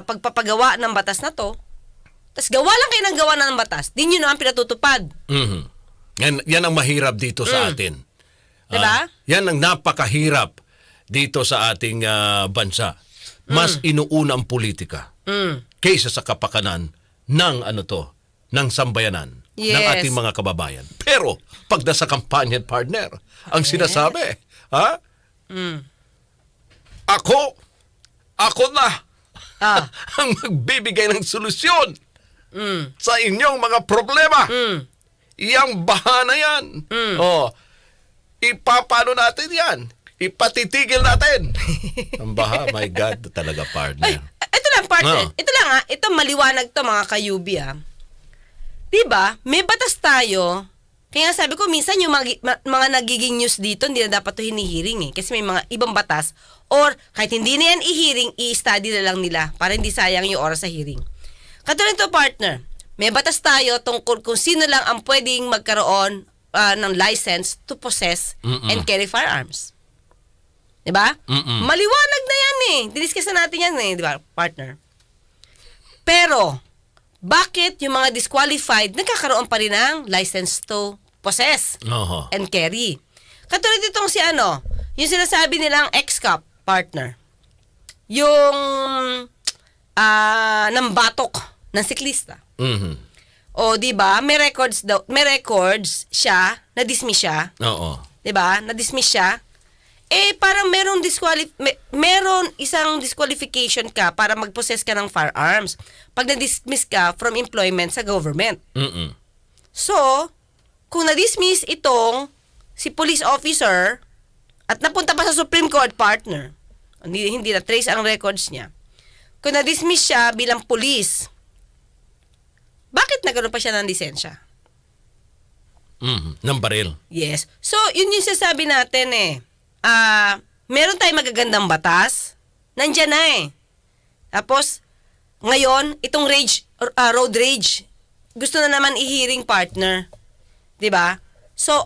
pagpapagawa ng batas na to, tapos gawa lang kayo ng gawa ng batas, di nyo naman pinatutupad. Yan ang mahirap dito sa atin. Diba? Yan ang napakahirap dito sa ating bansa. Mas inuuna ang politika kaysa sa kapakanan ng ng sambayanan ng ating mga kababayan. Pero pag nasa kampanya, partner, ang sinasabi, ako na ang magbibigay ng solusyon sa inyong mga problema. Iyang bahana yan. Ipapano natin yan. Ipatitigil natin. Ang baha, my God, talaga, partner. Ito lang, partner. Ito lang, ito maliwanag to, mga kayubi, Diba, may batas tayo. Kaya nga sabi ko, minsan yung mga nagiging news dito, hindi na dapat to hinihiring Kasi may mga ibang batas. Or, kahit hindi na yan i-hearing, i-study na lang nila para hindi sayang yung oras sa hearing. Katulad to, partner. May batas tayo tungkol kung sino lang ang pwedeng magkaroon ng license to possess and carry firearms. Diba? Maliwanag na yan Diniscuss na natin yan diba, partner? Pero, bakit yung mga disqualified nagkakaroon pa rin ng license to possess and carry? Katulad itong yung sinasabi nilang ex-cop, partner. Yung nambatok ng siklista. O, diba, may records siya, na-dismiss siya. Diba, na-dismiss siya. Parang meron isang disqualification ka para mag-possess ka ng firearms pag na-dismiss ka from employment sa government. So, kung na-dismiss itong si police officer at napunta pa sa Supreme Court, partner, hindi na-trace ang records niya. Kung na-dismiss siya bilang police, bakit nagkaroon pa siya ng lisensya? Ng baril. Yes. So, yun yung sasabi natin meron tayong magagandang batas, nandyan na Tapos, ngayon, itong road rage, gusto na naman i-hearing, partner. Diba? So,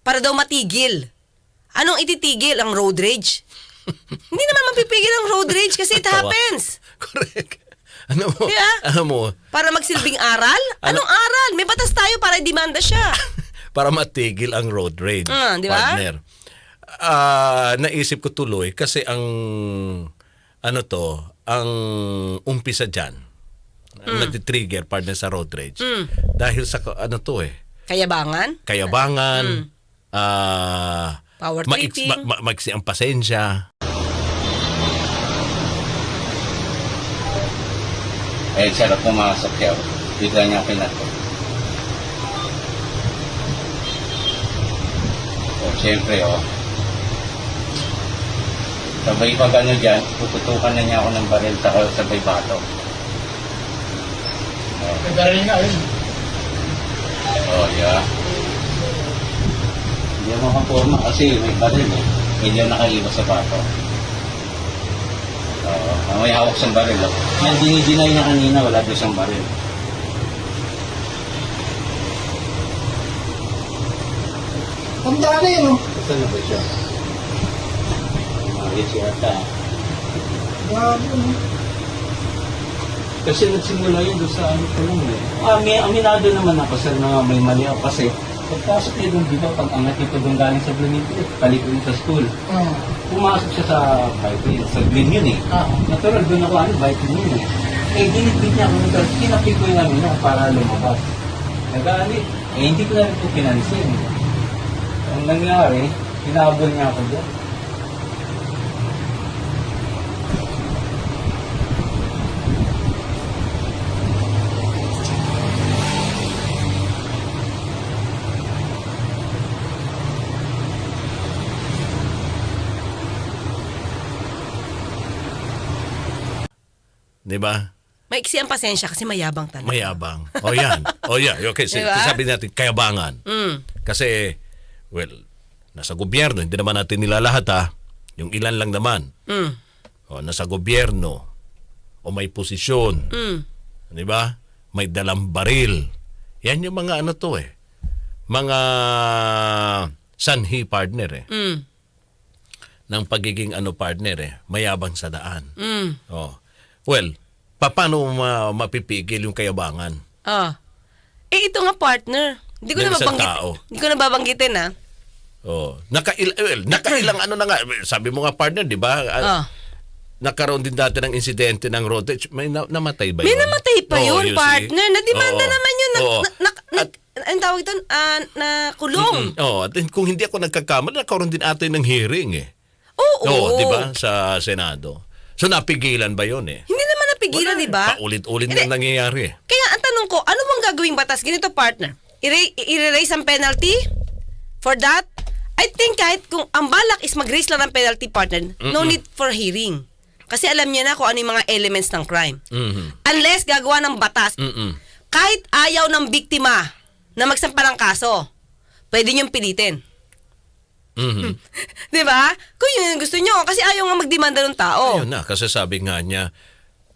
para daw matigil. Anong ititigil? Ang road rage? Hindi naman mapipigil ang road rage kasi it happens. Correct. Para magsilbing aral? Anong aral? May batas tayo para i-demanda siya. Para matigil ang road rage, diba? partner. Naisip ko tuloy kasi ang ang umpisa dyan, ang nagtitrigger, partner, sa road rage. Dahil sa Kayabangan? Power tripping. Maiksi ang pasensya. Sarap pumasok siya. Bigla niya pinato. Siyempre, sabay pag dyan, tututukan na niya ako ng baril sabay bato. May baril nga Yeah. Hindi ako makaporma kasi may baril Hindi ako nakaiwas sa bato. May hawak sa baril. May dinidinay niya kanina, wala doon siyang baril. Ang dami Saan na ba siya? Umalis yata. Grabe Kasi nagsimula yun doon sa pa lang Aminado naman ako sir na may mali ako kasi pagpasok niya doon dito, pag angat ito doon galing sa Blumenthal, paliko sa school. Pumasok siya sa bike lane, sa green yun Natural doon ako, bike lane yun dinitbit niya ako nito, kinapit ko yung para lumabas. Nagalit. Hindi ko na rin ito pinansin. Ang nangyari, hinabol niya ako doon. Diba? Maiksi ang pasensya kasi mayabang talaga. Mayabang. Yan. Okay, diba? sabi natin kayabangan. Kasi, nasa gobyerno, hindi naman natin nilalahat Yung ilan lang naman. Nasa gobyerno, o may posisyon. Diba? May dalang baril. Yan yung mga mga sanhi, partner ng pagiging partner mayabang sa daan. Mm. Oh. Well, paano mapipigil yung kayabangan Ah. Ito nga partner. Hindi ko ng na isang mabanggit. tao? Hindi ko na babanggitin ha. Oh, nakailang ano na nga, sabi mo nga partner, 'di ba? Ah. Nagkaroon din dati ng insidente ng road rage. May namatay ba yun? May namatay pa Oo, yun, you see? partner. Nadimanda Oo. naman yun. Oo. Ang tawag ito? Na kulong. At kung hindi ako nagkakamali, nagkaroon din atin ng hearing Oo. Oo, 'di ba? Sa Senado. So napigilan ba yun Hindi naman napigilan, Wala di ba? Paulit-ulit Hindi. na nangyayari Kaya ang tanong ko, ano bang gagawing batas? Ganito, partner. I-raise ang penalty for that? I think kahit kung ang balak is mag-raise lang ng penalty, partner, no need for hearing. Kasi alam niya na kung ano yung mga elements ng crime. Mhm. Unless gagawa ng batas, Mm-mm. kahit ayaw ng biktima na magsampa ng kaso, pwede niyong pilitin. Mhm. Di ba? Kung yun yung gusto niyo, kasi ayaw nga magdemanda ng tao. Ayun na, kasi sabi nga niya,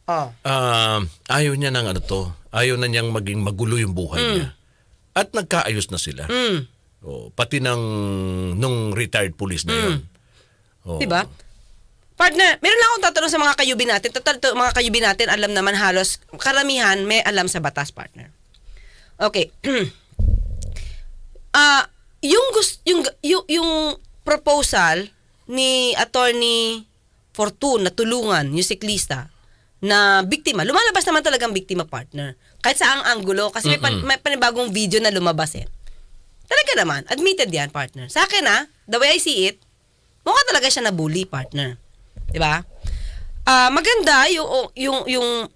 Oh. ayaw niya ng ayaw na niyang maging magulo yung buhay niya. At nagkaayos na sila. Mm. Pati nung retired police na yun. Oh. Di ba? Partner, meron lang akong tatanong sa mga kayubi natin. Total, mga kayubi natin, alam naman halos, karamihan may alam sa batas, partner. Okay. Yung proposal ni Attorney Fortune na tulungan yung siklista na biktima, lumalabas naman talagang biktima, partner. Kahit sa ang anggulo, kasi may panibagong video na lumabas Talaga naman, admitted yan, partner. Sa akin the way I see it, mukha talaga siya na-bully, partner. 'Di ba? Maganda yung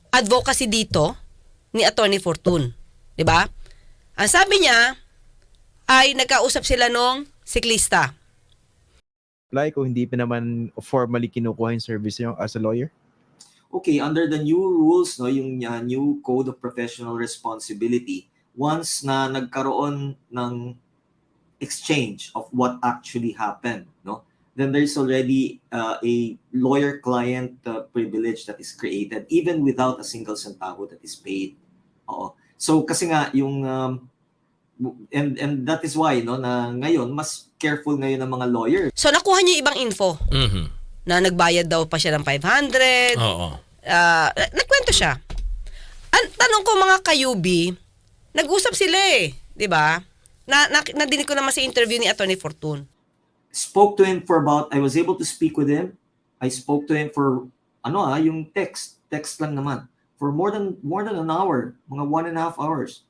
advocacy dito ni Attorney Fortune, 'di ba? Ang sabi niya ay nagkausap sila nung siklista. Apply kung hindi pa naman formally kinukuha yung service niyo as a lawyer? Okay, under the new rules, no, yung new Code of Professional Responsibility, once na nagkaroon ng exchange of what actually happened, no, then there's already a lawyer-client privilege that is created even without a single centavo that is paid. Oo. So kasi nga yung and that is why na ngayon mas careful ngayon ng mga lawyers. So nakuha niyo yung ibang info Mhm. na nagbayad daw pa siya ng 500. Oo. Nagkwento siya. Ang tanong ko mga kayubi, nag-usap sila 'di ba? Nadinig ko naman sa interview ni Attorney Fortune. Spoke to him for I was able to speak with him. I spoke to him for yung text lang naman for more than an hour, mga 1.5 hours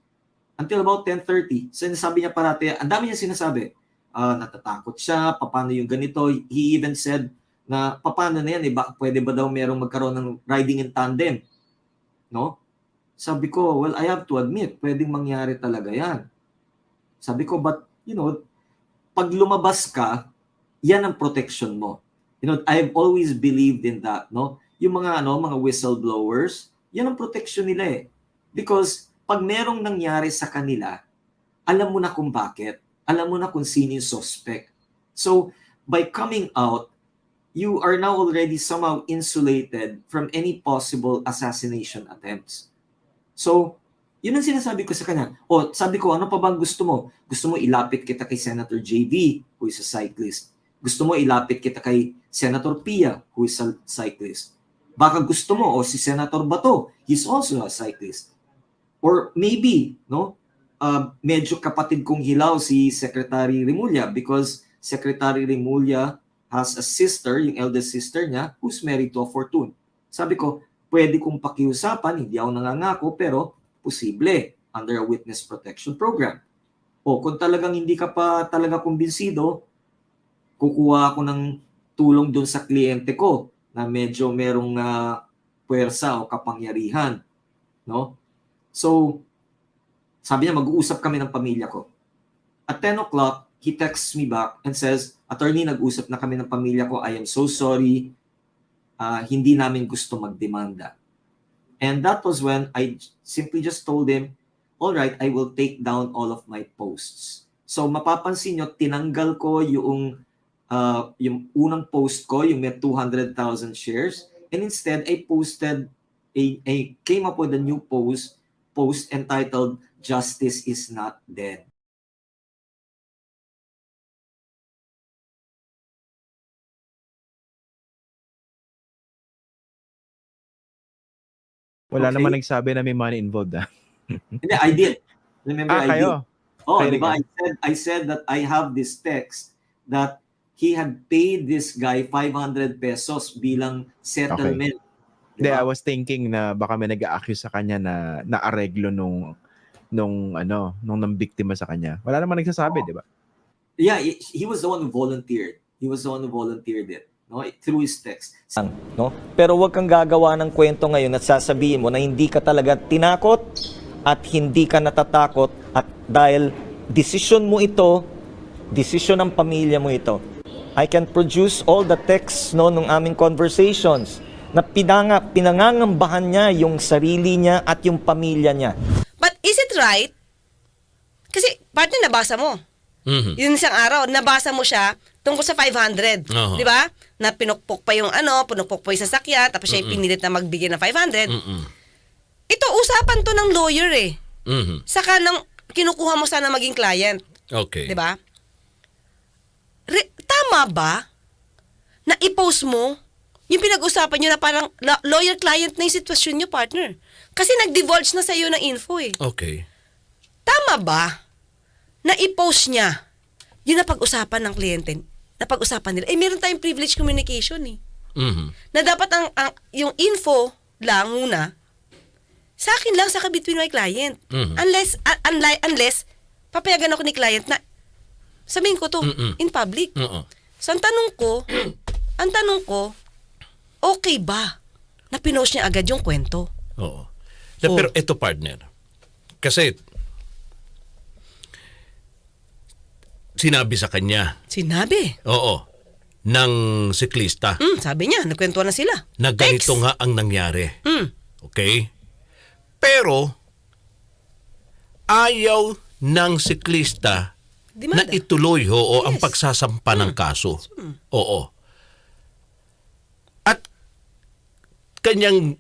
until about 10:30. Sinasabi niya parati, ang dami niya sinasabi. Natatakot siya, paano yung ganito. He even said na paano na yan, baka pwede ba daw merong magkaroon ng riding in tandem, no? Sabi ko, well, I have to admit, pwedeng mangyari talaga yan. Sabi ko, but, pag lumabas ka, yan ang protection mo. I've always believed in that, no? Yung mga whistleblowers, yan ang protection nila Because pag merong nangyari sa kanila, alam mo na kung bakit. Alam mo na kung sino yung suspect. So, by coming out, you are now already somehow insulated from any possible assassination attempts. So, yun ang sinasabi ko sa kanya. Sabi ko, ano pa bang gusto mo? Gusto mo ilapit kita kay Senator JV, who is a cyclist. Gusto mo ilapit kita kay Senator Pia, who is a cyclist. Baka gusto mo, si Senator Bato, he's also a cyclist. Or maybe, medyo kapatid kong hilaw si Secretary Remulla because Secretary Remulla has a sister, yung eldest sister niya, who's married to a Fortune. Sabi ko, pwede kong pakiusapan, hindi ako nangangako, pero posible under a witness protection program. Kung talagang hindi ka pa talaga kumbinsido, kukuha ako ng tulong doon sa kliyente ko na medyo merong puwersa o kapangyarihan. No? So, sabi niya, mag-uusap kami ng pamilya ko. At 10 o'clock, he texts me back and says, Attorney, nag-usap na kami ng pamilya ko. I am so sorry. Hindi namin gusto magdemanda. And that was when I simply just told him, all right, I will take down all of my posts. So mapapansin nyo, tinanggal ko yung unang post ko, yung may 200,000 shares. And instead, I posted, I came up with a new post entitled, Justice is Not Dead. Wala Okay. naman nagsabi na may money involved, ah. Hindi, I did. Remember, I did. Kayo. Oh, Kayo di ba? rin. I said that I have this text that he had paid this guy 500 pesos bilang settlement. Hindi, Di ba? I was thinking na baka may nag-a-accuse sa kanya na naareglo nung nang biktima sa kanya. Wala naman nagsasabi, di ba? Yeah, he was the one who volunteered. He was the one who volunteered it, no, through his text. No? Pero huwag kang gagawa ng kwento ngayon at sasabihin mo na hindi ka talaga tinakot at hindi ka natatakot at dahil desisyon mo ito, desisyon ng pamilya mo ito. I can produce all the texts nung aming conversations na pinangangambahan niya yung sarili niya at yung pamilya niya. But is it right? Kasi, partner, nabasa mo. Mhm. Yun isang araw, nabasa mo siya tungkol sa 500. Oo. Di ba? Na pinukpok pa yung pinukpok pa yung sasakyan, tapos siya yung pinilit na magbigay ng 500. Mm-mm. Ito, usapan to ng lawyer eh. Mhm. Saka nang kinukuha mo sana maging client. Okay. Di ba? Tama ba na i-post mo yung pinag-usapan nyo na parang lawyer-client na yung sitwasyon nyo, partner? Kasi nag-divulge na sa iyo ng info eh. Okay. Tama ba na i-post niya yung napag-usapan ng kliyente, napag-usapan nila? Eh, meron tayong privilege communication eh. Mhm. Na dapat yung info lang muna, sa akin lang, saka between my client. Mhm. Unless, papayagan ako ni client na sabihin ko to Mm-mm. in public. Oo. So, ang tanong ko, okay ba na pinost niya agad yung kwento? Oo. Oh. Pero ito, partner, kasi sinabi sa kanya, Sinabi. oo, ng siklista Sabi niya, nagkwentuhan na sila. na ganito Text. nga ang nangyari. Mm. Okay? Pero, ayaw ng siklista na Demanda. ituloy ang Yes. pagsasampa ng kaso. Oo. At kanyang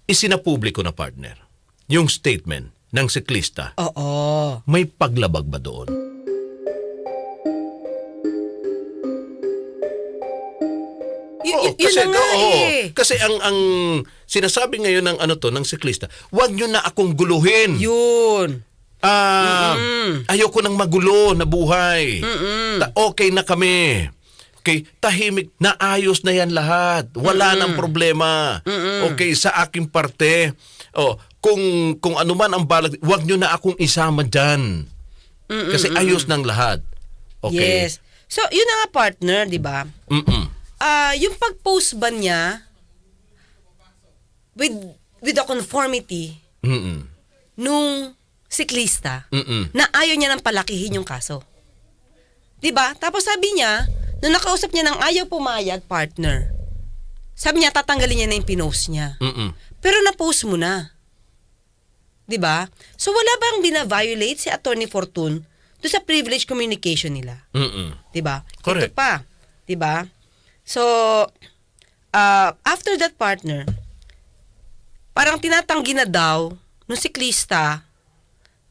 isinapubliko na partner, yung statement ng siklista, Oo. may paglabag ba doon? Yun na nga eh. Kasi ang sinasabi ngayon ng ng siklista, wag nyo na akong guluhin. Yun. Ayoko nang magulo na buhay. Okay na kami. Okay, tahimik, naayos na yan lahat. Wala nang problema. Okay, sa aking parte. Kung ano man ang balag, wag nyo na akong isama dyan. Kasi ayos ng lahat. Okay. Yes. So, yun na nga partner, di ba? Mm-mm. Yung pag-post ba niya with the conformity Mm-mm. nung siklista Mm-mm. na ayaw niya nang palakihin yung kaso. 'Di ba? Tapos sabi niya, nung nakausap niya ng ayaw pumayag partner, sabi niya tatanggalin niya na yung pinost niya. Mm-mm. Pero na-post mo na. 'Di ba? So wala bang bina-violate si Attorney Fortune do sa privilege communication nila? Mm-mm. 'Di ba? Correct. Ito pa, 'di ba? So after that partner, parang tinatanggi na daw nung siklista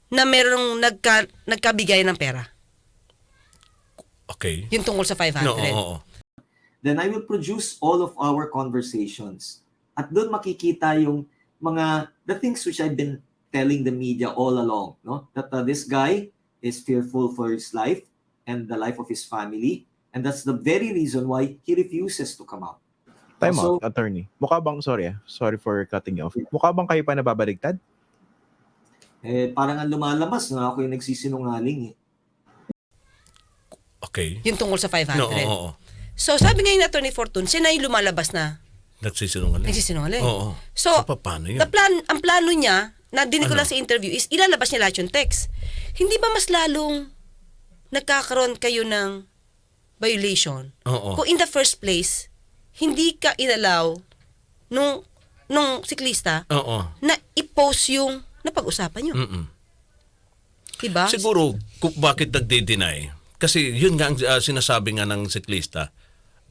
na merong nagkabigay ng pera. Okay. Yung tungkol sa 500. No, oo. Then I will produce all of our conversations. At doon makikita yung the things which I've been telling the media all along, no? That this guy is fearful for his life and the life of his family, and that's the very reason why he refuses to come out. Time So- out, attorney. Mukha bang, sorry for cutting you off. Mukha bang kayo pa nababaligtad? Parang ang lumalabas na ako yung nagsisinungaling eh. Okay. Yung tungkol sa 500. No, oo. So sabi ngayon ni Attorney Fortune, siya na yung lumalabas na Nagsisinungaling. nagsisinungaling. Oo. So, paano yun? ang plano niya, na dinig ko Ano? lang sa interview, is ilalabas niya lahat yung text. Hindi ba mas lalong nagkakaroon kayo ng violation? Oo. Kung in the first place, hindi ka inalaw nung siklista Oo. na i-post yung napag-usapan nyo. Mm-mm. Diba? Siguro, kung bakit nagde-deny? Kasi yun nga ang sinasabi nga ng siklista,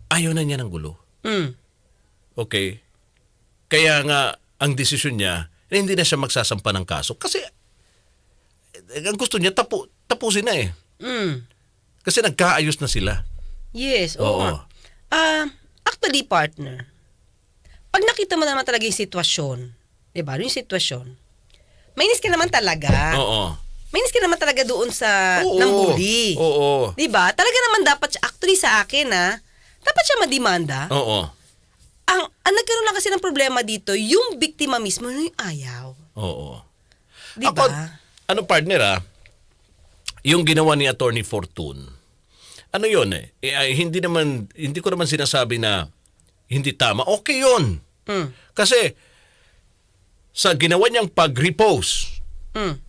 ayaw na niya ng gulo. Mm. Okay? Kaya nga, ang desisyon niya, hindi na siya magsasampa ng kaso. Kasi, ang gusto niya, tapusin na eh. Mm. Kasi nagkaayos na sila. Yes, Oo. oo. Actually, partner, pag nakita mo naman talaga yung sitwasyon, Diba? Yung sitwasyon. Mainis ka naman talaga. Oo. Mainis ka naman talaga doon sa Oo. ng bully. Oo. Diba? Talaga naman dapat siya, actually sa akin dapat siya madimanda. Oo. Ang nagkaroon lang kasi ng problema dito, yung biktima mismo, yung ayaw. Oo. Diba? Ako, partner yung ginawa ni Attorney Fortune, ano yun hindi ko naman sinasabi na hindi tama. Okay yun. Kasi sa ginawa niyang pag-repost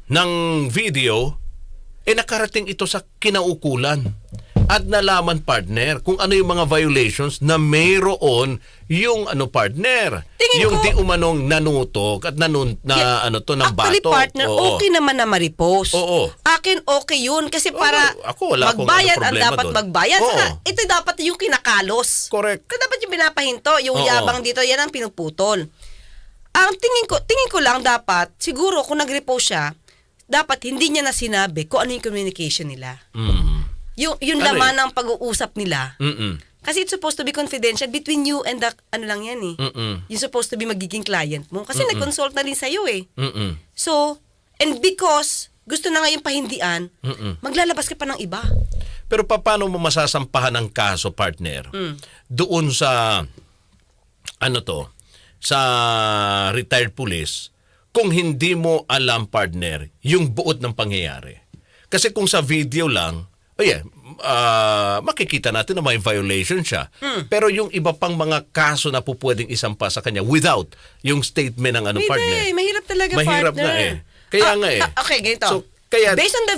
ng video, nakarating ito sa kinaukulan. At nalaman, partner, kung ano yung mga violations na mayroon yung partner. Tingin yung ko- di umanong nanutok at ng Actually, bato. partner, Oo. okay naman na ma-repost. Oo. Akin, okay yun. Kasi para Ako, wala akong magbayad ang problema dapat doon. magbayad. Oo. Saka, ito dapat yung kinakalos. Correct. Ito dapat yung pinapahinto. Yung Oo. yabang dito, yan ang pinuputol. Ang tingin ko lang dapat, siguro kung nag-repost siya, dapat hindi niya na sinabi kung ano yung communication nila. Yung Ano laman ng pag-uusap nila. Mm-mm. Kasi it's supposed to be confidential between you and the, lang yan Mm-mm. You're supposed to be magiging client mo. Kasi nag-consult na rin sa'yo Mm-mm. So, and because gusto na ngayon pahindian, maglalabas ka pa ng iba. Pero paano mo masasampahan ng kaso, partner? Doon sa sa retired police kung hindi mo alam, partner, yung buod ng pangyayari. Kasi kung sa video lang, makikita natin na may violation siya. Pero yung iba pang mga kaso na po pwedeng isampa sa kanya without yung statement ng partner. Hindi, mahirap talaga, Mahirap partner. na Kaya nga Okay, ganito. So, kaya, based on the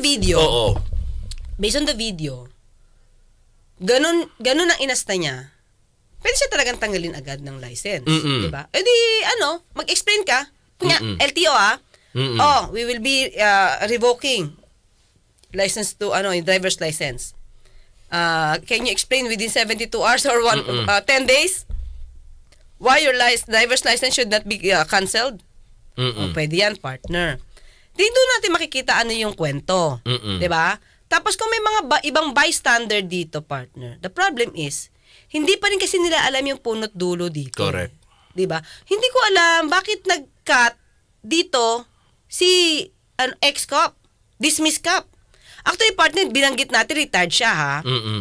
video, ganun ang inasta niya, pwede siya talagang tanggalin agad ng license. Diba? E di, mag-explain ka. Kunya, LTO we will be revoking license to, yung driver's license. Can you explain within 72 hours or 10 days why your driver's license should not be cancelled? Pwede yan, partner. Dito natin makikita ano yung kwento. Diba? Tapos kung may mga ibang bystander dito, partner, the problem is, hindi pa rin kasi nila alam yung punot dulo dito. Correct. Diba? Hindi ko alam bakit nag-cut dito si ex-cop, dismiss cop. Actually, partner, binanggit natin retired siya, ha?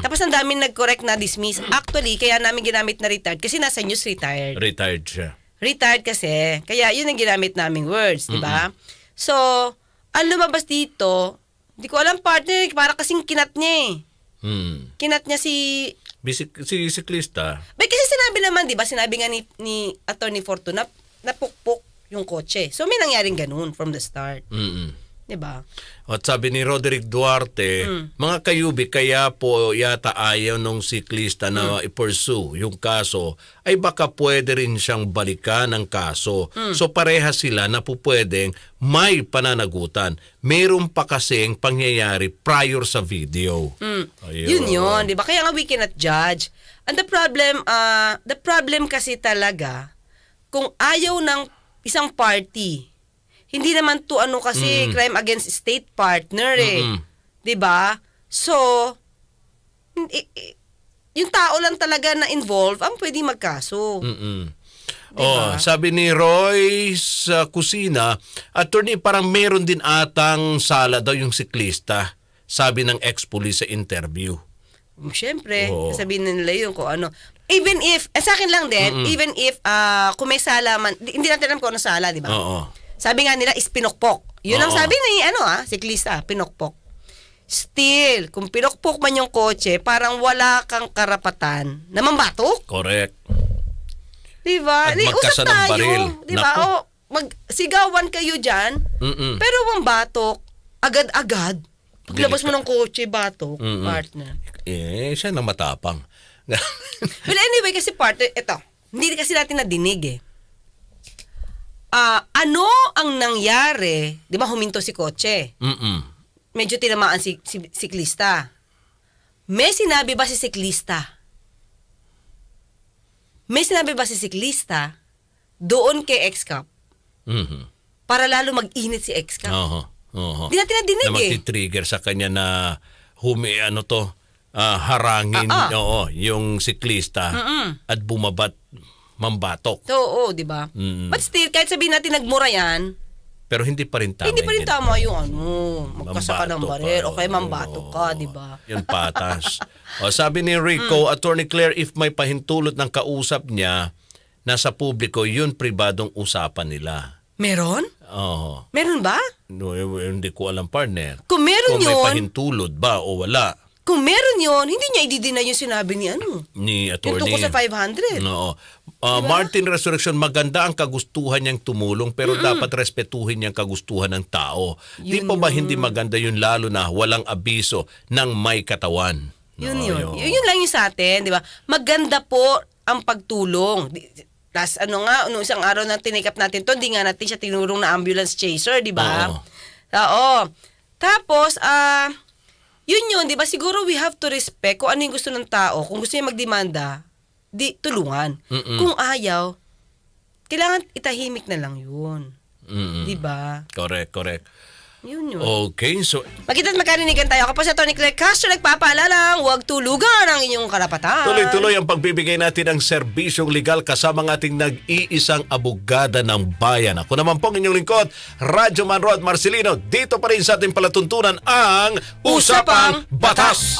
Tapos ang daming nag-correct na dismiss. Actually, kaya namin ginamit na retired kasi nasa news retired. Retired siya. Retired kasi. Kaya yun ang ginamit naming words, di ba? So, ang lumabas dito, hindi ko alam, partner, para kasing kinat niya Kinat niya si Siklista. kasi sinabi naman, di ba, sinabi nga ni Attorney Fortuna, napukpok yung kotse. So, may nangyaring ganun from the start. Di ba? At sabi ni Roderick Duarte, mga kayubi, kaya po yata ayaw nung siklista na i-pursue yung kaso, ay baka pwede rin siyang balikan ng kaso. So pareha sila na po pwedeng may pananagutan. Meron pa kasing pangyayari prior sa video. Ayun. Yun, di ba? Kaya nga we cannot judge. And the problem kasi talaga, kung ayaw ng isang party, hindi naman to kasi crime against state partner 'Di ba? So yung tao lang talaga na involved ang pwedeng magkaso. Diba? Sabi ni Roy sa kusina, attorney, parang meron din atang sala daw yung siklista. Sabi ng ex-police sa interview. Siyempre, Oo. sabihin nila yun kung ano. Even if, sa akin lang din, even if kung may sala man, hindi natin alam kung ano sala, di ba? Oo. Sabi nga nila is pinokpok. Yun ang Oo. sabi ni siklista, pinokpok. Still, kung pinokpok man yung kotse, parang wala kang karapatan na mambatok. Correct. Diba? At Usap magkasa ng tayo. baril. Diba? Naku. Magsigawan kayo dyan, pero mambatok, agad-agad. Paglabas mo ng kotse, batok, partner. Siya na matapang. Well, anyway, kasi partner, ito, hindi kasi natin nadinig ano ang nangyari, di ba huminto si kotse? Medyo tinamaan si siklista. May sinabi ba si siklista? May sinabi ba si siklista doon kay ex-cop para lalo mag-init si ex-cop? Di natin nadinig na magti-trigger sa kanya na harangin yung siklista at bumabat mambatok. So, oo, di ba? Mm. But still, kahit sabihin natin nagmura yan, Pero hindi pa rin tama. hindi pa rin yung tama yung magkasaka ng mambatok baril. ka, O kaya oo. mambatok ka, di ba? Yun patas. O, sabi ni Rico, Attorney Claire, if may pahintulot ng kausap niya nasa publiko, yun pribadong usapan nila. Meron? Oo. Meron ba? No, hindi ko alam, partner. Kung meron Kung may yun, pahintulot ba o wala kung meron yun, hindi niya i-deny yung sinabi ni ni Yung attorney. tungkol sa 500. Oo. Martin Resurrection, maganda ang kagustuhan niyang tumulong pero dapat respetuhin niyang kagustuhan ng tao. Di Yun pa ba hindi maganda yun lalo na walang abiso ng may katawan? Yun No, yun. Yun lang yung sa atin, di ba? Maganda po ang pagtulong. Last nung isang araw na tinikap natin to, hindi nga natin siya tinulong na ambulance chaser, di ba? Oo. Oo. Tapos, yun, di ba? Siguro we have to respect kung ano yung gusto ng tao. Kung gusto niya magdemanda, di tulungan. Kung ayaw, kailangan itahimik na lang yun. Mm-mm. Di ba? Correct. Yun. Okay, so Magkita't magkarinigan tayo. Ako po sa Tony Claire Castro, nagpapaalala, huwag tulugan ang inyong karapatan. tuloy-tuloy ang pagbibigay natin ng serbisyong legal kasama ng ating nag-iisang abogada ng bayan. Ako naman pong inyong lingkod, Radyo Man Rod Marcelino. Dito pa rin sa ating palatuntunan ang Usapang Batas.